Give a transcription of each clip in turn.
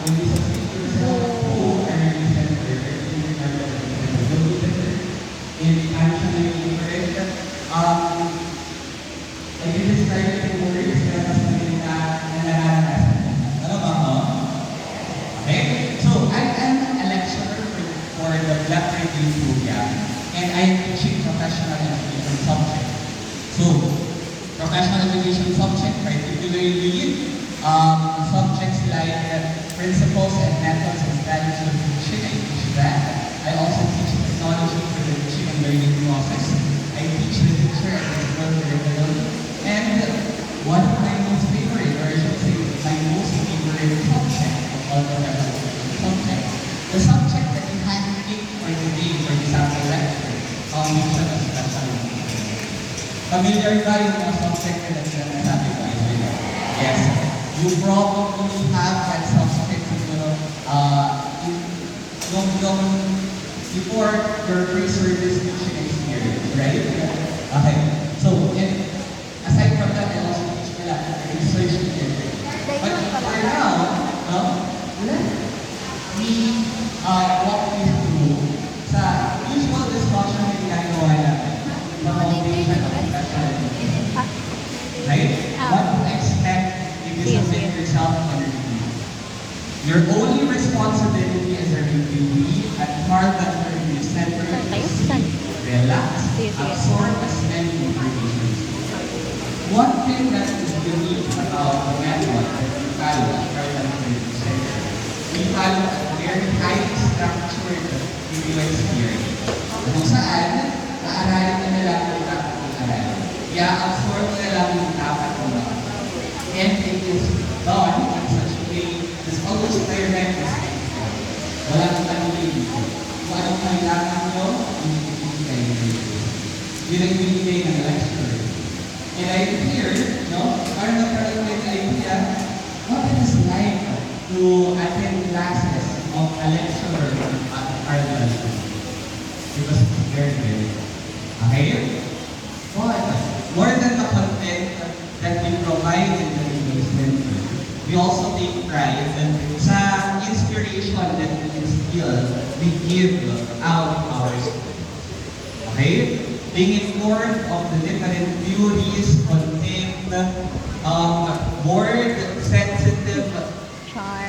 when you submit yourself to a learning center, in functional different, I can describe it in words, pero mas maganda na nararanasan. Ano ba ako? Okay? So, I am a lecturer for the Black Review program, and I am teaching professional education subject. So, professional education subject, particularly subjects like principles and methods and strategies of teaching. I teach that. I also teach technology for the teaching and learning process. I teach literature and physical curriculum. And one of my most favorite, or I should say my most favorite subject of all professional education subjects, the subject that you handpicked for today for this sample lecture, foundation of special education. Familiar ba yung mga subject na sinasabi ko? Yes. You probably have that subject before your pre-service teaching experience, right? Okay. So, and aside from that, I also teach research theory. But for now, let me walk you through sa usual discussion na ginagawa natin, the foundation of professional education. Right? What to expect if you submit yourself on a review. Your only responsibility as a reviewee at Harvard Review Center is to relax, absorb as many information. One thing that is unique about the method that we follow at Harvard Review Center, we follow a very highly structured review experience. Kung saan, naaralin na lang yung dapat i-aralin. I-absorb na lang yung dapat mo. And it is done in such a way as always direct as possible. Wala nang tanongin dito. Kung anong kailangan nyo, hindi kayo dito. Yun ang binigay ng lecturer. And I'm here, para nagkaroon ng idea, what it is like to attend classes of a lecturer at Harvard. Because it's very, very okay? But more than the content that we provide in the review center, we also take pride sa inspiration that we instill, we give out our students. Okay? Being informed of the different theories, content, word-sensitive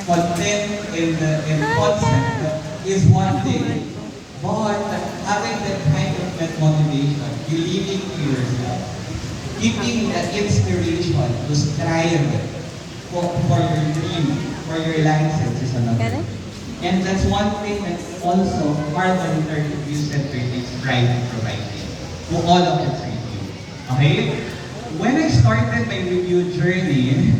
content and concept is one thing. But having that kind of motivation, believing in yourself, keeping the inspiration to strive for your dream, for your license is another. And that's one thing that also Harvard Review Center takes pride in providing to all of its review. Okay? When I started my review journey,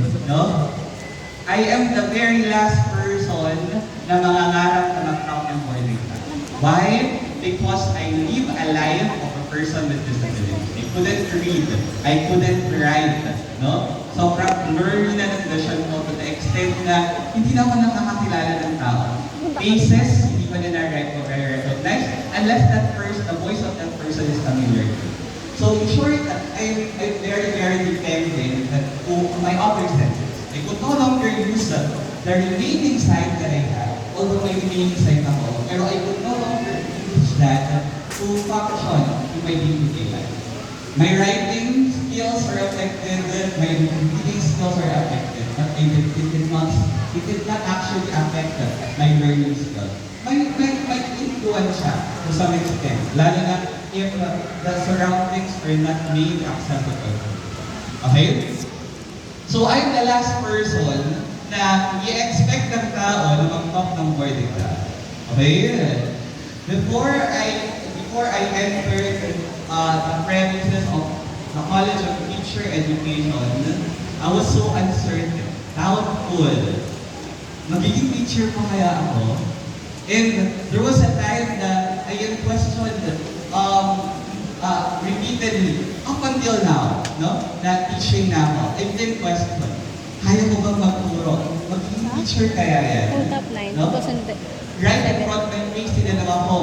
I am the very last person na mangangarap na mag-top ng boarding exam. Why? Because I live a life of a person with disability. I couldn't read. I couldn't write. Sobrang blurry na ng vision ko to the extent na hindi na ako nakakakilala ng tao. Faces, hindi ko na na-recognize unless the voice of that person is familiar to me. So in short, I'm very, very dependent on my other senses. I could no longer use the remaining sight that I have, although may remaining sight ako, pero I could no longer use that to function in my day-to-day life. My writing skills are affected, my reading skills are affected, but it did not actually affect my learning skills. May influence siya to some extent, lalo na if the surroundings are not made acceptable. Okay? So I'm the last person na i-expect ng tao na mag-top ng board exam. Okay? Before I entered the premises of the College of Teacher Education, I was so uncertain, doubtful. Magiging teacher pa kaya ako? And there was a time that I am questioned repeatedly, up until now, na teaching na ako. I've been questioned. Kaya mo bang magturo? Magiging teacher kaya yan? Right in front of my face, tinanong ako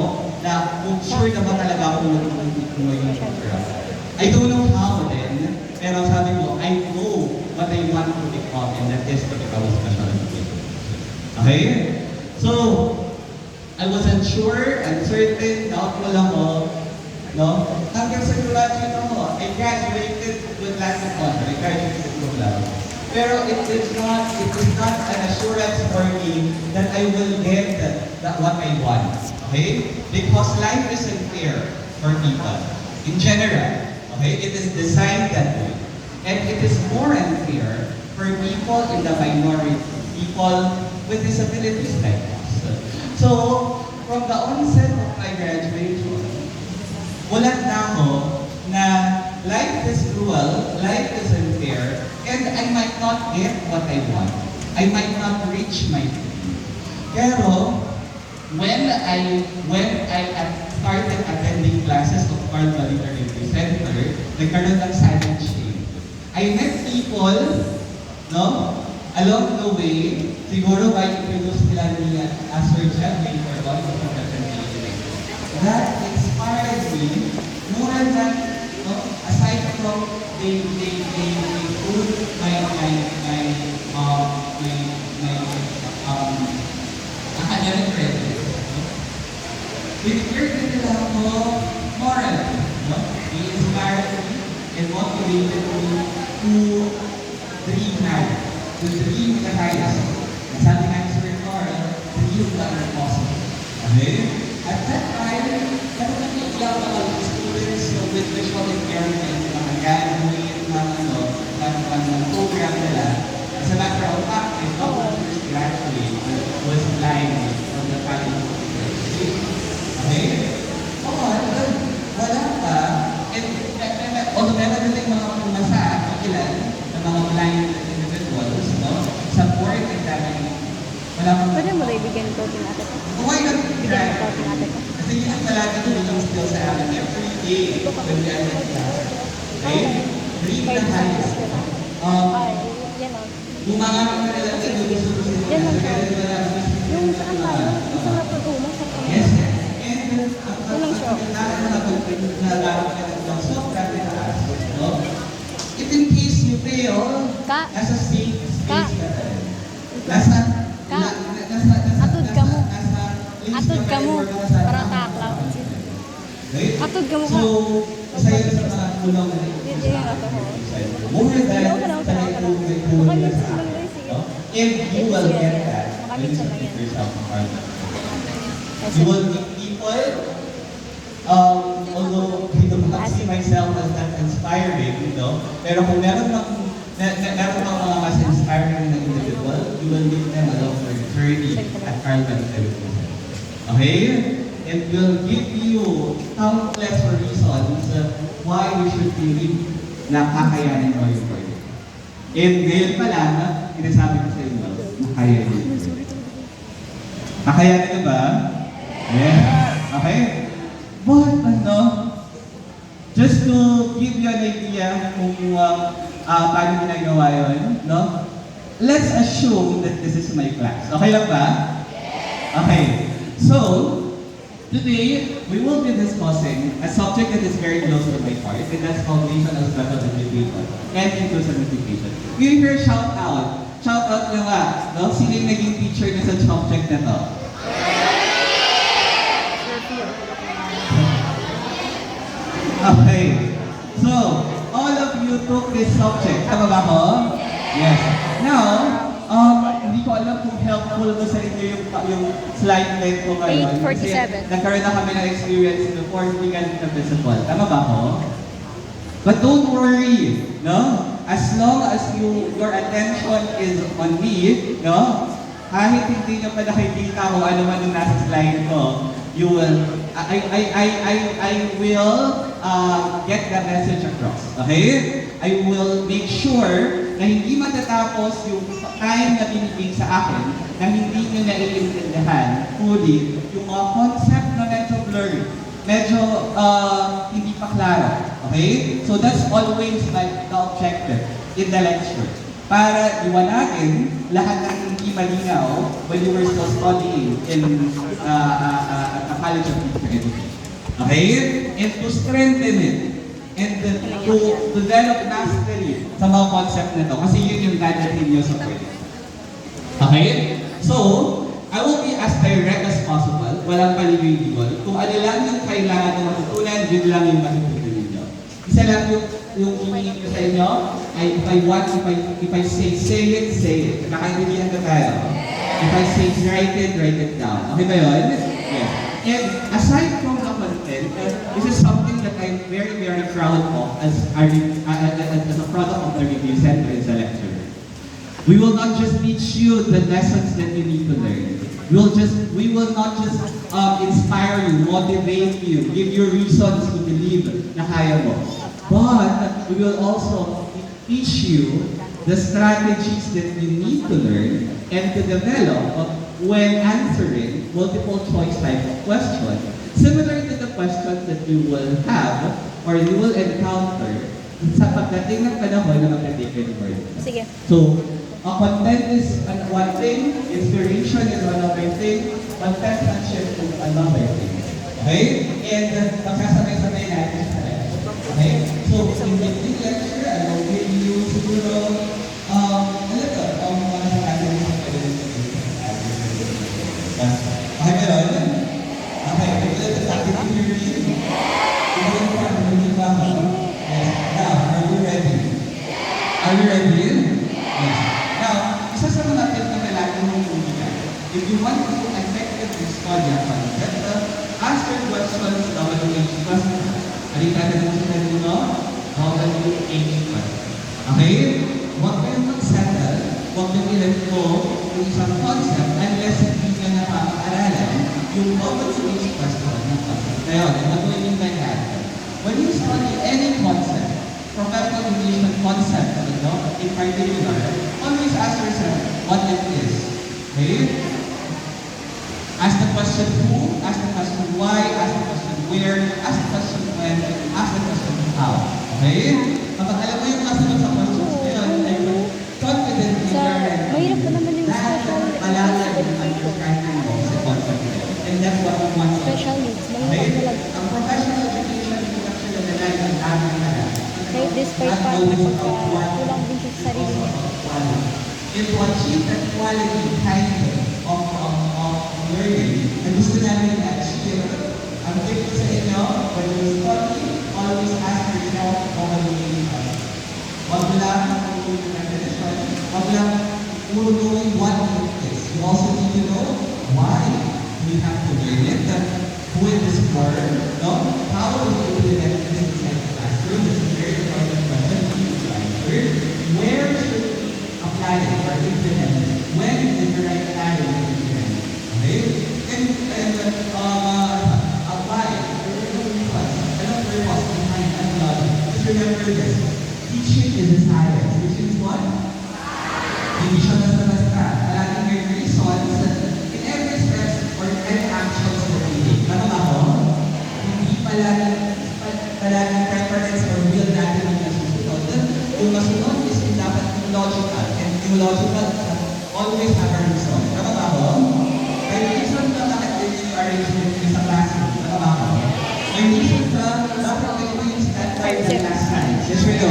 na kung sure na ba talaga ako magiging teacher. I don't know how then, pero sabi ko, I know what I want to become, and that is to become a special education. Okay? So, I wasn't sure, uncertain, doubtful ako, no? Hanggang sa graduate ako, I graduated with lots of honor. I graduated cum laude. Pero it is not an assurance for me that I will get what I want. Okay? Because life isn't fair for people. In general, okay? It is designed that way. And it is more unfair for people in the minority, people with disabilities like us. So, from the onset of my graduation, mulat na ako na life is cruel, life is unfair, and I might not get what I want. I might not reach my dream. Pero, when I started attending classes of Carl Literary Center, nagkaroon ng silent shame. I met people, no, along the way, siguro by introduce nila ni Sir Jeffrey or one of the presentation, that inspired me more than, no, aside from they put my academic credits. Binigyan din nila ako moral, no? They inspired me and motivated me to dream high, to dream the highest. And sabi nga ni Sir Carl, dream the impossible. Okay? At that time, nakakaiyak mga students with visual impairment, mga graduate, ng program nila. As a matter of fact, I thought my first graduate was blind from the College of University. Okay? Oo, wala pa. And although meron din mga pumasa, ilan, ng mga blind individuals, no? Support and damage. Wala pa. Pwede mo rin bigyan ko din natin. Why not Bigyan ko din natin. kasi yun ang talaga tulong still sa amin every day when we are in class. Okay? Dream the highest. Ay, yan o. Bumangarap ka na lang sa gusto Yan lang siya. nila. Yung saan tayo? Yung sa natutunan sa kanya. Yes. And ang nalaro ka ng sobrang taas. No? If in case you fail, Ka. nasa safe Ka. space ka na rin. Ka. Atod ka mo. Atod ka mo. Para taklaw. Right? Atod ka mo ka. So, isa yun sa mga kulang na Hindi yung ato ko. more than sa naitulong na sa akin. No? And you will get that when you speak yourself from heart. You will meet people, although I do not see myself as that inspiring, no? Pero kung meron mga mas inspiring na individual, you will meet them along your journey at Carlton Television. Okay? It will give you countless reasons why you should believe na kakayanin mo yung project. And ngayon pa lang, sinasabi ko sa inyo, kakayanin. Kakayanin na ba? Yeah. Okay? But, just to give you an idea kung paano ginagawa yun, no? Let's assume that this is my class. Okay lang ba? Okay. So, today, we will be discussing a subject that is very close to my heart, and that's foundational special education and inclusive education. You hear shout out. Shout out nyo nga, no? Sino yung naging teacher na sa subject na to? Okay. So, all of you took this subject. Tama ba ko? Yes. Now, hindi ko alam kung helpful ba sa inyo yung slide deck ko ngayon. 8:47. Nagkaroon na kami ng experience before hindi ganit na principal. Tama ba ko? But don't worry, no? As long as your attention is on me, no? Kahit hindi nyo pa nakikita kung ano man yung nasa slide ko, I will get the message across. Okay? I will make sure na hindi matatapos yung time na binibig sa akin na hindi nyo naiintindihan fully yung mga concept na medyo blurry, medyo hindi pa klaro. Okay? So that's always the objective in the lecture. Para iwanagin lahat ng hindi malinaw when you were still studying in a College of Teacher Education. Okay? And to strengthen it and to develop mastery sa mga concept na to. Kasi yun yung dadating nyo sa pwede. Okay? So, I will be as direct as possible, walang paligoy-ligoy. Kung ano lang yung kailangan na matutunan, yun lang yung matutunan ninyo. Isa lang yung hingin ko sa inyo, ay if I say it. Nakakaintindihan na tayo. If I say write it down. Okay ba yun? Yes. And aside from the content, this is something that I'm very, very proud of as a product of the Review Center as a lecturer. We will not just teach you the lessons that you need to learn. We will not just inspire you, motivate you, give you reasons to believe na kaya mo. But we will also teach you the strategies that you need to learn and to develop when answering multiple choice type of question. Similar to the questions that you will have or you will encounter sa pagdating ng panahon na mag-take board. Sige. So, content is one thing, inspiration is another thing, contentantship is another thing. Okay? And magsasabay-sabay natin sa lecture. Okay? So, in the lecture, I will give you siguro a little mga natin sa okay ba yun? Okay, a little activity review. Now, are you ready? Are you ready? Yes. Now, isa sa mga tip na kailangan mong umigan, if you want to effectively study a concept, ask your questions WH question. Halika na mo sa kanino, WH question. Okay? Huwag kayong mag-settle, huwag nyo ilan ko yung isang concept unless hindi nyo napapakaralan yung WH question ng concept. Kaya, gagawin yung ganyan. When you study any concept, professional relation concept, in particular, always ask yourself what it is. Okay? Ask the question who, ask the question why, ask the question where, ask the question when, ask the question how. Okay? Kapag alam mo yung kasunod sa questions ngayon, I'm confident in your Mahirap pa naman yung special malaman yung understanding mo sa concept na yun. And that's what we want to do. special needs. Okay? Mahirap talaga. Ang professional education is actually the life of average na lang. Kahit despite pa kulang din siya sa sarili niya. And to achieve that quality kind of learning, na gusto namin i-achieve, ang tip ko sa inyo, when you study, always ask yourself what you need. Wag lang puro definition, wag lang puro knowing what it is. You also need to know why we have to learn it, who it is for, no? How do we implement this inside the classroom? This is very important question we need to answer. Where should we apply it or implement it? When is the right time to implement it? Okay? And apply it. Anong purpose behind analogy? Just remember this. Teaching is a science. Which is what? Hindi siya basta-basta. Palaging may reasons in every step or any actions that we take. Tama ba ako? Hindi palaging preference or will natin ang nasusunod. Yung masunod is yung dapat yung logical. And yung logical always have a reason. Tama ba ako? May reason ka bakit din yung arrangement sa classroom. Tama ba ako? May reason ka bakit ganito yung standard ng class science. Yes or no?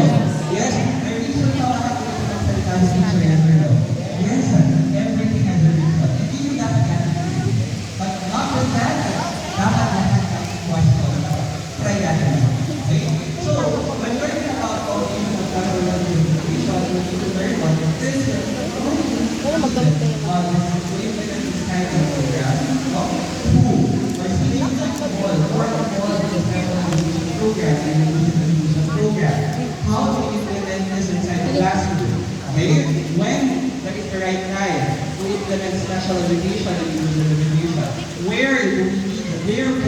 Yes? May reason ka bakit ganito yung salita ng teacher. Yes or no? Yes, everything has a reason. Hindi yung dapat natin. But not with that, dapat natin ang question. Try natin. Okay? So, when learning about cognition of professional education, we need to learn what it is. Wala maggamit kayo. This kind of program, who or sitting all or all of this kind of education program and education program. How do we implement this inside the classroom? Okay? When there is the right time to implement special education and inclusive education? Where can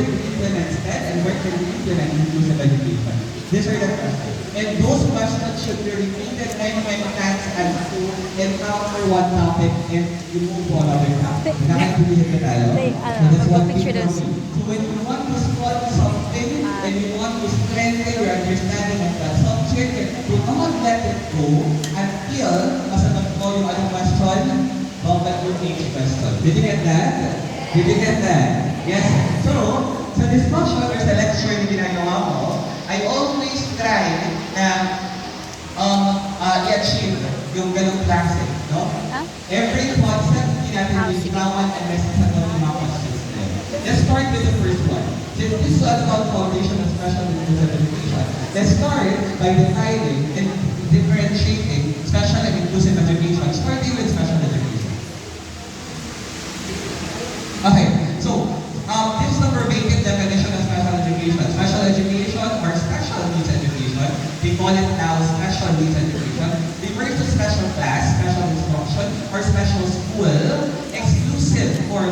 we implement STEM and where can we implement inclusive education? These are the questions. And those questions should be repeated many times as to encounter one topic and you move to another topic. Nakakaintindi ka tayo? So that's one thing for me. So when you want to study something and you want to strengthen your understanding of that subject, do not let it go until masagot mo yung anong question, but your age question. Did you get that? Did you get that? Yes. So, sa discussion or sa lecture na ginagawa mo, I always try na i-achieve yung ganong klase, no? Every concept, hindi natin sige. biglawan and may sasagot ng mga questions din. Let's start with the first one. Since this is about foundation of special inclusive education, let's start by defining and differentiating special and inclusive education, starting with special education. Okay, so this is the verbatim definition of special education. Special education or special needs education, we call it now special needs education, refers to special class, special instruction, or special school, exclusive for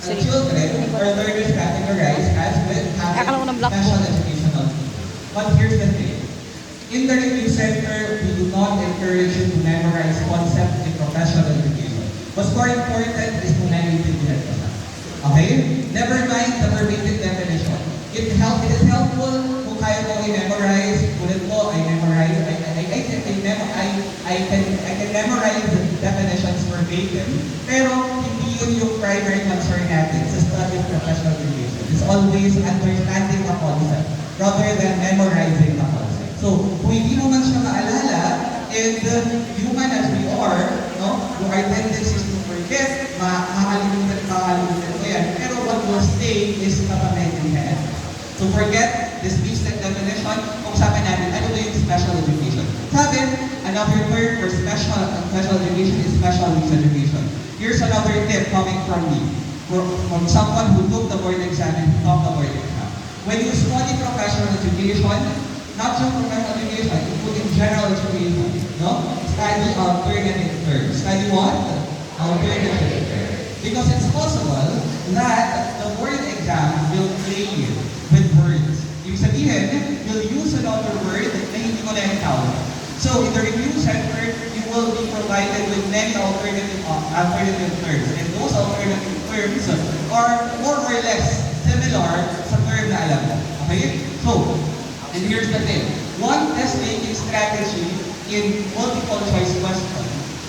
children or learners categorized as with Akala ko ng having black special board. educational needs. But here's the thing. In the review center, we do not encourage you to memorize concepts in professional education. What's more important is to naiintindihan ka siya. Okay? Never mind the verbatim definition. It is helpful kung kaya mo i-memorize. Ulit ko, I can memorize the definitions verbatim. Pero hindi yun yung primary concern natin sa study of professional education. It's always understanding the concept rather than memorizing the concept. So, kung hindi mo man siya maalala, and human as we are, no, our tendency is to forget, makakalimutan ko yan. Pero what will stay is kapamedihan. So forget this basic definition, kung sabi natin, ano ba yung special education? Sabi, another word for special education is special needs education. Here's another tip coming from me, from someone who took the board exam and taught the board exam. When you study professional education, not just professional education, including general education, no? Study alternative terms. Study what? Alternative terms. Because it's possible that the board exam will play you with words. Ibig sabihin, you'll use another word na hindi mo na-encounter. So in the review center, you will be provided with many alternative terms. And those alternative terms are more or less similar sa term na alam mo. Okay? So, and here's the thing. One test-taking strategy in multiple choice question,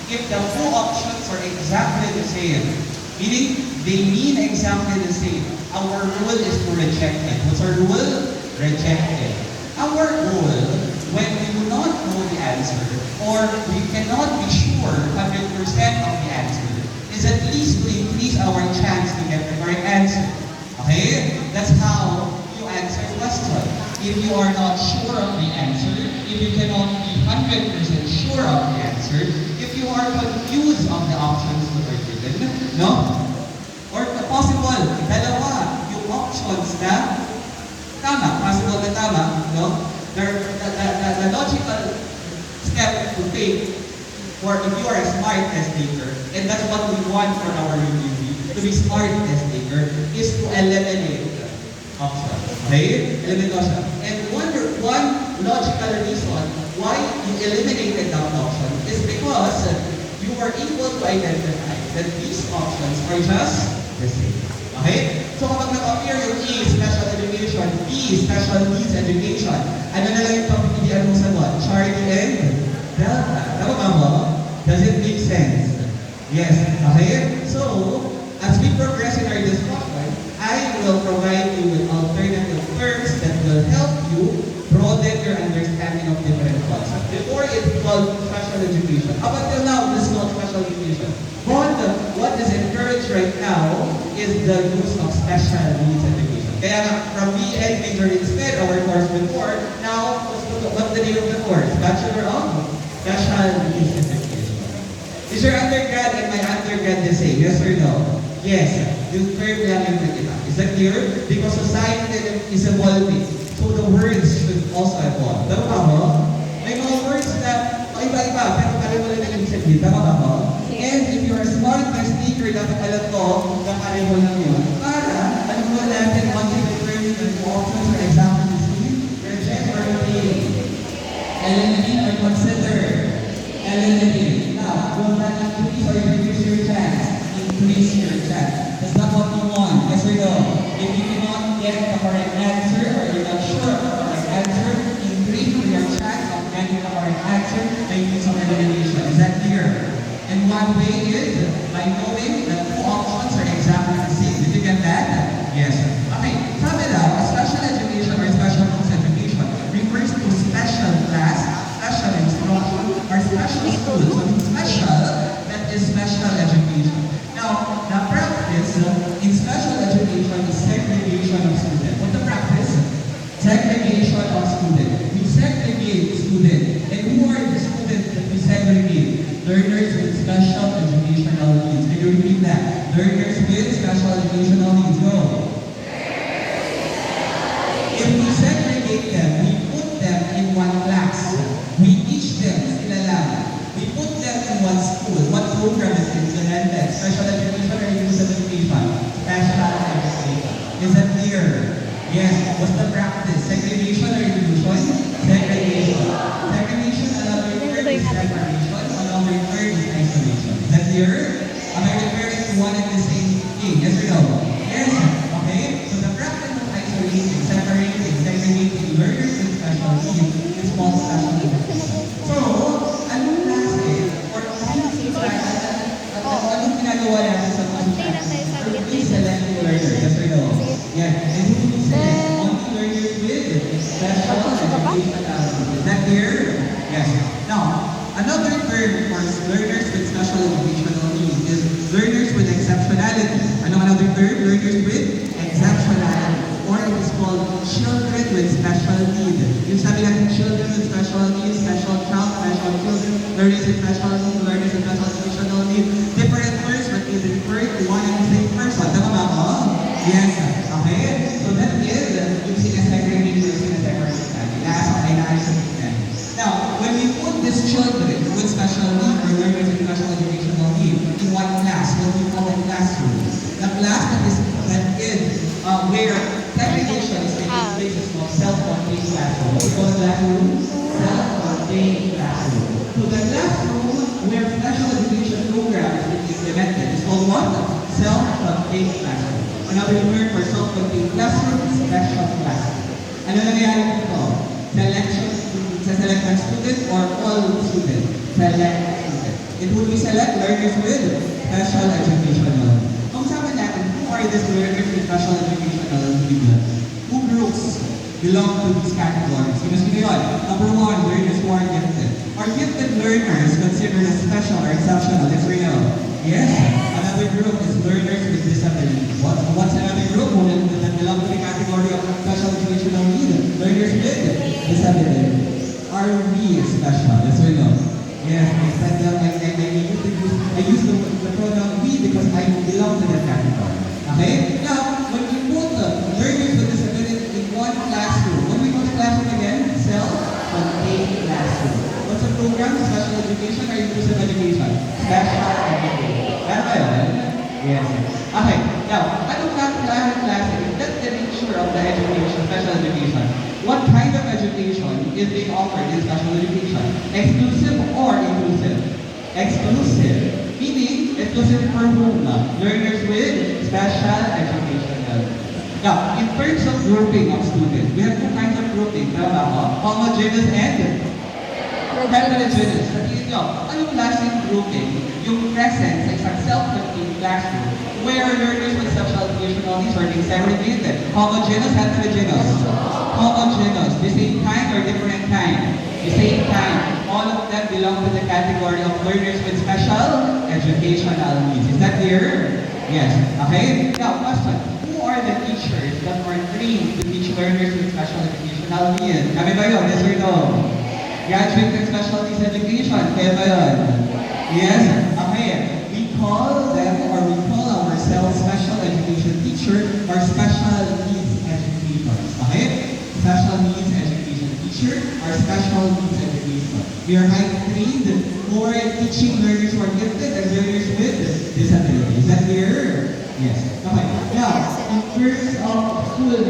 if the two options are exactly the same, meaning they mean exactly the same, our rule is to reject it. What's our rule? Reject it. Our rule, when we do not know the answer, or we cannot be sure 100% of the answer, is at least to increase our chance to get the correct answer. Okay? That's how you answer question. If you are not sure of the answer, if you cannot be 100% sure of the answer, if you are confused on the options that are given, no? Or possible, dalawa, yung options na tama, possible na tama, no? The logical step to take, or if you are a smart test taker, and that's what we want for our review, to be smart test taker, is to eliminate options. Okay? Eliminate option. And one logical reason why you eliminated that option is because you were able to identify that these options are just the same. Okay? So kapag nag-appear yung E, special education, B, special needs education, ano na lang yung pagpipilian mo sa what? Charlie and Delta. Tama ba mo? Does it make sense? Yes. Okay? So, as we progress in our discussion, I will provide you with alternative terms that will help you broaden your understanding of different concepts. Before it's called special education. Up until now, this is not special education. But what is encouraged right now is the use of special needs education. Kaya nga, from BN, major in SPED, our course before, now, what's the name of the course? Bachelor of Special Needs Education. Is your undergrad and my undergrad the same? Yes or no? Yes. Yung term lang yung nag-iba. Is that clear? Because society is evolving. So the words should also evolve. Tama ba mo? May mga words na iba-iba, pero pareho lang yung sabihin. Tama ba mo? And if you're a smart test taker, dapat alam ko na pareho lang yun. Para, alam mo natin, once you determine the options for example, reject or obey. Eliminate or consider. Eliminate. Now, will that increase or reduce your chance? Increase your chance. That's not what you want. Yes or no? If you cannot get the correct answer or you're not sure of the correct answer, increase your chance of getting the correct answer by using some elimination. Is that clear? And one way is by knowing that two options are exactly the same. Did you get that? Yes. Okay. Sabi daw, special education or special needs education refers to special class, special instruction, or special school. So special, that is special education. Now, one and the same thing. Yes or no? Yes. Okay? So the practice of isolating, separating, segregating learners with special needs is called special education. So, anong klase or anong ginagawa natin sa mga estudyante? We select learners. Yes or no? Yes. And who do we select? Only learners with special education. Is that clear? Yes. Now, another term for learners with special educational needs is learners with exceptionality. Another term? Learners with exceptionality. Or it is called children with special needs. Yung sabi natin, children with special needs, special child, special children, learners with special needs, learners with special educational needs. Different words but they refer to one and the same person. Tama ba ako? Yes. Okay? So that is yung sinasegregate yung sinasegregate natin. Inaayos natin. Now, when we put these children with special needs or learners with special educational needs in one class, what we call a classroom. The class that is where segregation is taking place is called self-contained classroom. What we call a classroom? Self-contained classroom. So the classroom where special education program is being implemented is called what? Self-contained classroom. Another word for self-contained classroom is special classroom. Ano nangyayari dito? Selection. Select one student or all students? Select student. It would be select learners with special educational. Kung sabi natin, who are these learners with special educational needs? Who groups belong to these categories? Sino yun? Number one, learners who are gifted. Are gifted learners considered as special or exceptional? Yes or no? Yes. Another group is learners with disabilities. What's another group that belong to the category of special educational needs? Learners with disabilities. Are we special? Yes or no? Yes, I said that I use the pronoun we because I belong to that category. Okay? Now, when we put learners with disabilities in one classroom, what do we call the classroom again? Self-contained classroom. What's the program? Special education or inclusive education? Special education. Ano ba yun? Yes. Okay. Now, anong klase? That's the nature of the education, special education. What kind of education is being offered in special education? Exclusive or inclusive? Exclusive. Meaning, exclusive for whom? Learners with special educational. Now, in terms of grouping of students, we have two kinds of grouping. Tama ba? Homogeneous and heterogeneous. Sabihin nyo, anong klaseng grouping yung present sa isang self-contained classroom where learners with special educational needs are being segregated? Homogeneous, heterogeneous? Homogeneous. The same kind or different kind? The same kind. All of them belong to the category of learners with special educational needs. Is that clear? Yes. Okay? Now, question. Who are the teachers that were trained to teach learners with special educational needs? Kami ba yun? Yes or no? Graduate in special needs education. Kaya ba yun? Yes? Okay. We call them or we call ourselves special education teacher or special needs educators. Okay? Special needs education teacher or special needs educator. We are highly trained for teaching learners who are gifted and learners with disabilities. Is that clear? Yes. Okay. Now, in terms of school,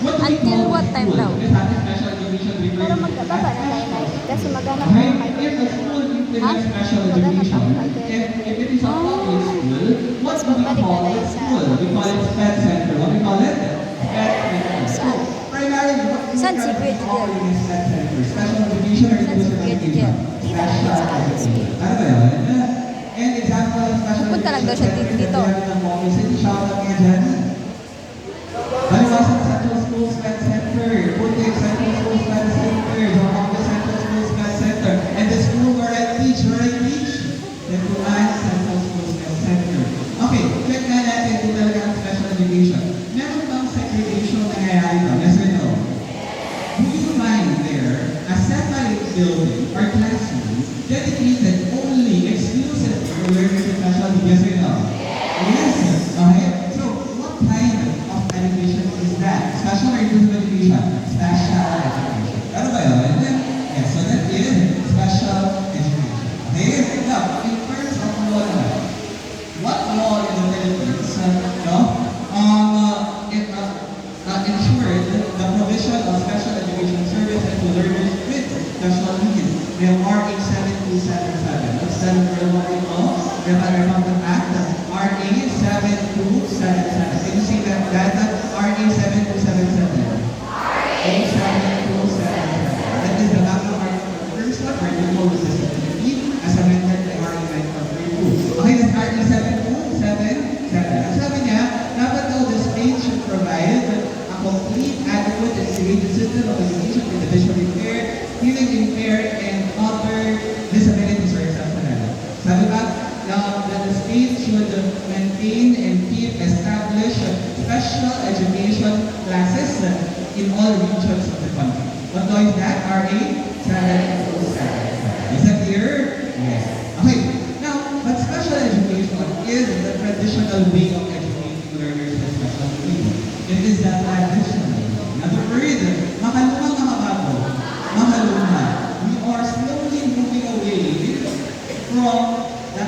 what do we Until call what time school? daw? Because having special education refers Pero to magkababa na tayo na. Kasi maghanap okay? ng mic. If a school implements Ha? special Maghanap education, ng mic. if it is a public school, what do we Babalik call na the tayo sa- school? We call it SPED Center. What do we call it? SPED Center. So, primarily, what do we Saan si currently Kuya offer Jigel? in SPED Center? Special education or Saan si inclusive Kuya education? Jigel? Special education. Ano ba yun? And example of special Punta lang daw siya education dito. centers that we have in Moco City. Shout out nga dyan. Baliwasan Central School SPED Center, Putik Central School SPED Center, Zamboanga Central School SPED Center, and the school where I teach, Tetuan Central School SPED Center. Okay, check na natin kung talaga ang special education. Meron bang segregation na nangyayari ito? Yes or no? Do you find there a separate building or classroom dedicated only exclusively for learners with special needs? Yes or no? Yes. Okay. autism, communication, and visually impaired, hearing impaired, and other disabilities or exceptional. Sabi ba, the state should maintain and keep establish special education classes in all regions of the country. What law is that? RA 707. Is that clear? Yes. Okay. Now, but special education is the traditional way of educating learners with special needs. It is the traditional. In other words, makalumang mga bago. Makaluma. We are slowly moving away from the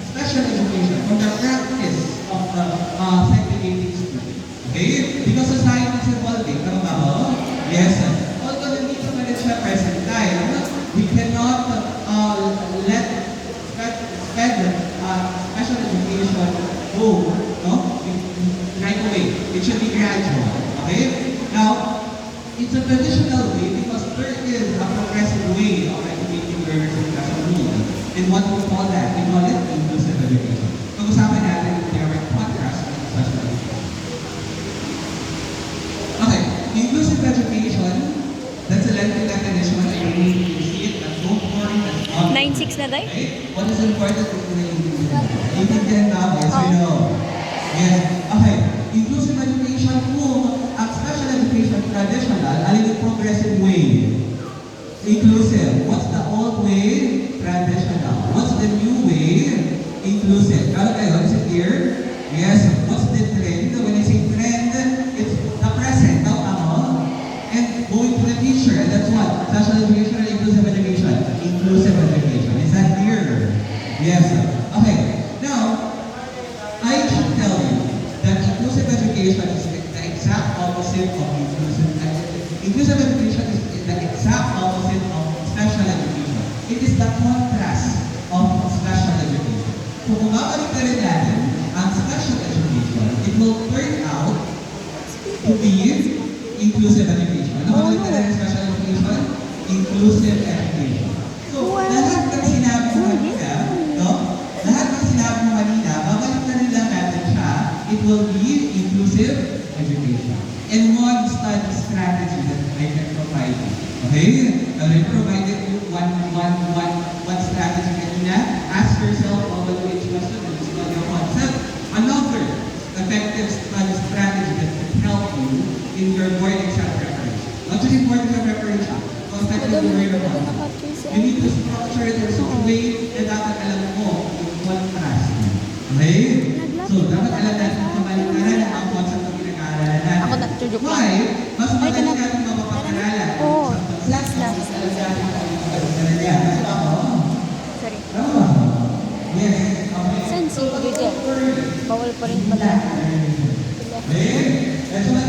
special education, from the practice of the segregating school. Okay? Because society is evolving. Tama ba ho? Yes. Although hindi pa rin siya present time, we cannot let special education go, no? Right away. It should be gradual. Okay? Now, it's a traditional way because there is a progressive way of educating learners with special needs. And what we call that? We call it inclusive education. Pag-usapan natin yung direct contrast with special education. Okay, inclusive education, that's a lengthy definition. I really need to see it, but don't worry, that's not. 9-6 na tayo? Okay? What is important is the inclusive. Intindihan ba? Yes or no? Yes. Okay. Inclusive education kung ang special education traditional, alin yung progressive way? Inclusive. What's the old way? Traditional. What's the new way? Inclusive. Kala kayo, is it clear? Yes. What's the trend? When I say trend, it's the present. Now, and going to the future. And that's what? Special education or inclusive education? Inclusive education. Is that clear? Yes. Okay. Now, I should tell you that inclusive education is the exact opposite of inclusive education. Inclusive education is the exact opposite of special education. It is the contrast of special education. So kung babalik na rin natin ang special education, it will turn out to be inclusive education. Ano babalik na rin ang special education? Inclusive education. So, lahat ng sinabi mo kanina, no? Lahat ng sinabi mo kanina, babalik na rin lang natin siya, it will be inclusive education. And one study strategy that I can provide you. Okay? I provided you one strategy kanina. Ask yourself, evaluate question, and study your concept. Another effective study strategy that can help you in your board exam preparation. Not just in board exam preparation, but effective in your concept. You need to structure it in such a way na dapat alam mo yung contrast. Okay? So, dapat alam natin kung kabaliktaran ang concept ng pinag-aaralan natin. Ako nag-joke lang. Why? Mas madali natin mapapag-aralan. Oo. Last na. Alam natin kung ano yung kabaliktaran niya. Kasi ako, Sorry. tama ba? Yes. Okay. Saan si Gigi? Bawal pa rin pala. Okay? That's why